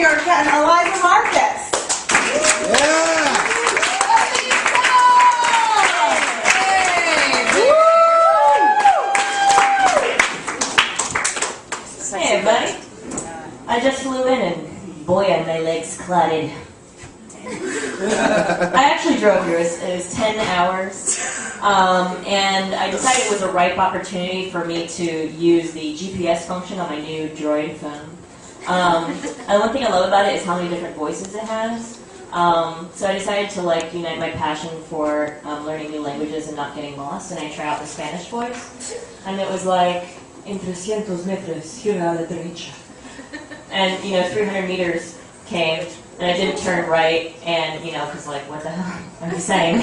America and Eliza Marcus. Hey everybody. I just flew in and boy are my legs clotted. I actually drove here. It was 10 hours. And I decided it was a ripe opportunity for me to use the GPS function on my new Droid phone. And one thing I love about it is how many different voices it has. So I decided to unite my passion for learning new languages and not getting lost, and I tried out the Spanish voice. And it was like, en 300 metros, gira a la derecha. And, 300 meters came, and I didn't turn right, and, because, what the hell are you saying?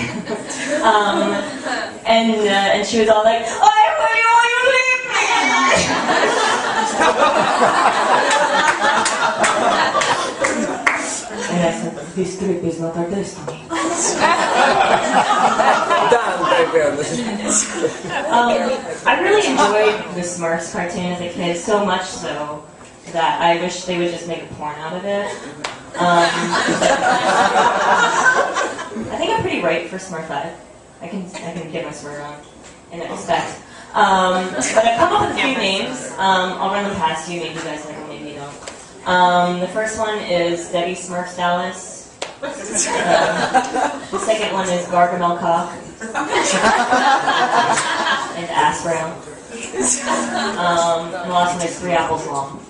And she was all like, why will you leave me? And I said, this trip is not our destiny. I really enjoyed the Smurfs cartoon as a kid, so much so that I wish they would just make a porn out of it. I think I'm pretty ripe for Smurfette. I can get my swear on in that respect. But I've come up with a few names. I'll run them past you. Maybe you guys like them, maybe you don't. The first one is Debbie Smurfs Dallas. The second one is Gargamel Cock. And Ass Brown. And the last one is 3 apples long.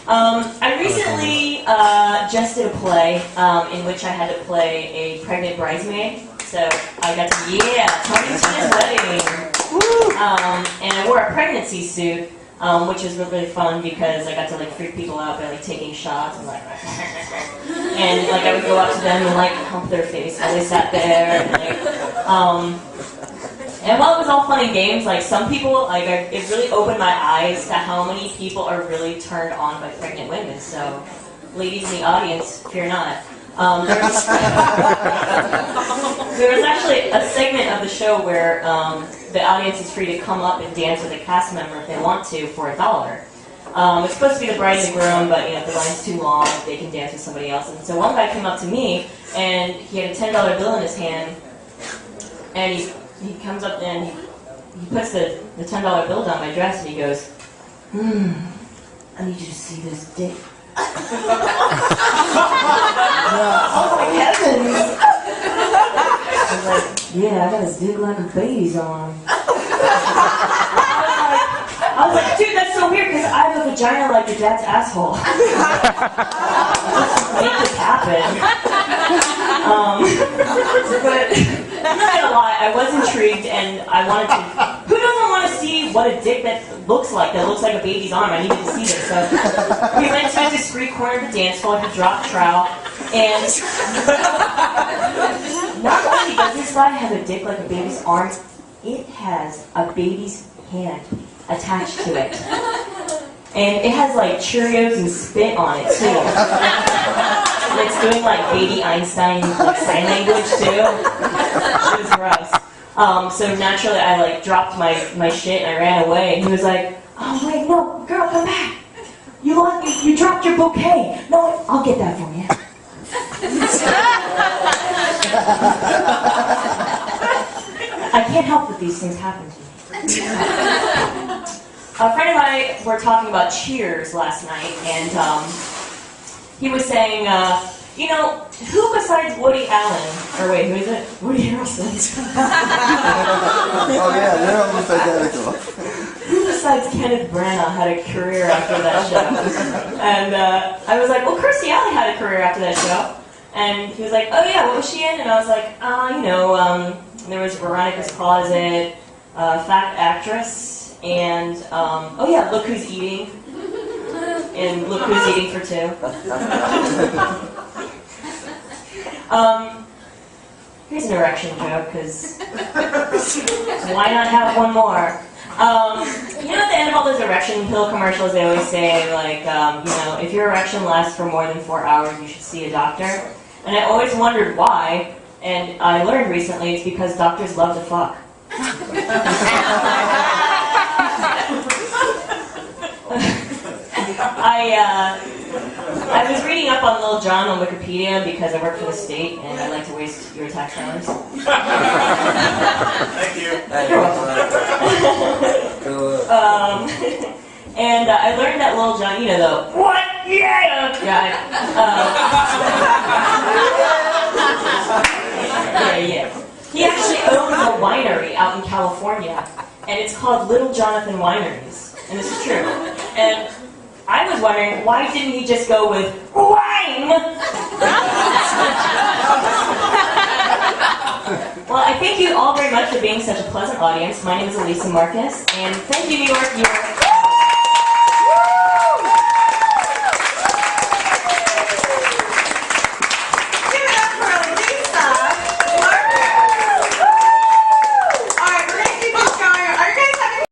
I recently just did a play in which I had to play a pregnant bridesmaid. So I got to, Tony Tina's wedding. And I wore a pregnancy suit, which was really fun because I got to freak people out by taking shots and and I would go up to them and hump their face while they sat there and while it was all fun and games, some people, it really opened my eyes to how many people are really turned on by pregnant women. So, ladies in the audience, fear not. There was actually a segment of the show where the audience is free to come up and dance with a cast member if they want to for $1. It's supposed to be the bride and the groom, but if the line's too long, they can dance with somebody else. And so one guy came up to me, and he had a $10 bill in his hand, and he comes up and he puts the $10 bill down my dress and he goes, I need you to see this dick. Oh my heavens! I was like, yeah, I got a dick like a baby's arm. I was like, dude, that's so weird because I have a vagina like your dad's asshole. Let's make this happen. But I'm not gonna lie, I was intrigued and I wanted to. Who doesn't want to see what a dick that looks like a baby's arm? I needed to see this. So we went to a discreet corner of the dance floor to drop trowel, and not only does this guy have a dick like a baby's arm, it has a baby's hand attached to it. And it has Cheerios and spit on it too. And it's doing baby Einstein sign language too. It was gross. So naturally I dropped my shit and I ran away. And he was like, oh wait, no, girl, come back. You dropped your bouquet. No, I'll get that for you. I can't help that these things happen to me. A friend and I were talking about Cheers last night, and he was saying, who besides Woody Allen, or wait, who is it? Woody Harrelson. Oh yeah, they're almost identical. Who besides Kenneth Branagh had a career after that show? And I was like, well, Kirstie Alley had a career after that show. And he was like, oh yeah, what was she in? And I was like, there was Veronica's Closet, Fat Actress, and, oh yeah, Look Who's Eating. And Look Who's Eating for Two. Here's an erection joke, because why not have one more? At the end of all those erection pill commercials, they always say, if your erection lasts for more than 4 hours, you should see a doctor. And I always wondered why, and I learned recently it's because doctors love to fuck. I was reading up on Lil Jon on Wikipedia because I work for the state and I like to waste your tax dollars. Thank you. You're welcome. And I learned that Lil Jon, you know, the what? Yeah! Guy. Yeah. He actually owns a winery out in California, and it's called Little Jonathan Wineries. And this is true. And I was wondering, why didn't he just go with wine? Well, I thank you all very much for being such a pleasant audience. My name is Elisa Marcus, and thank you, New York.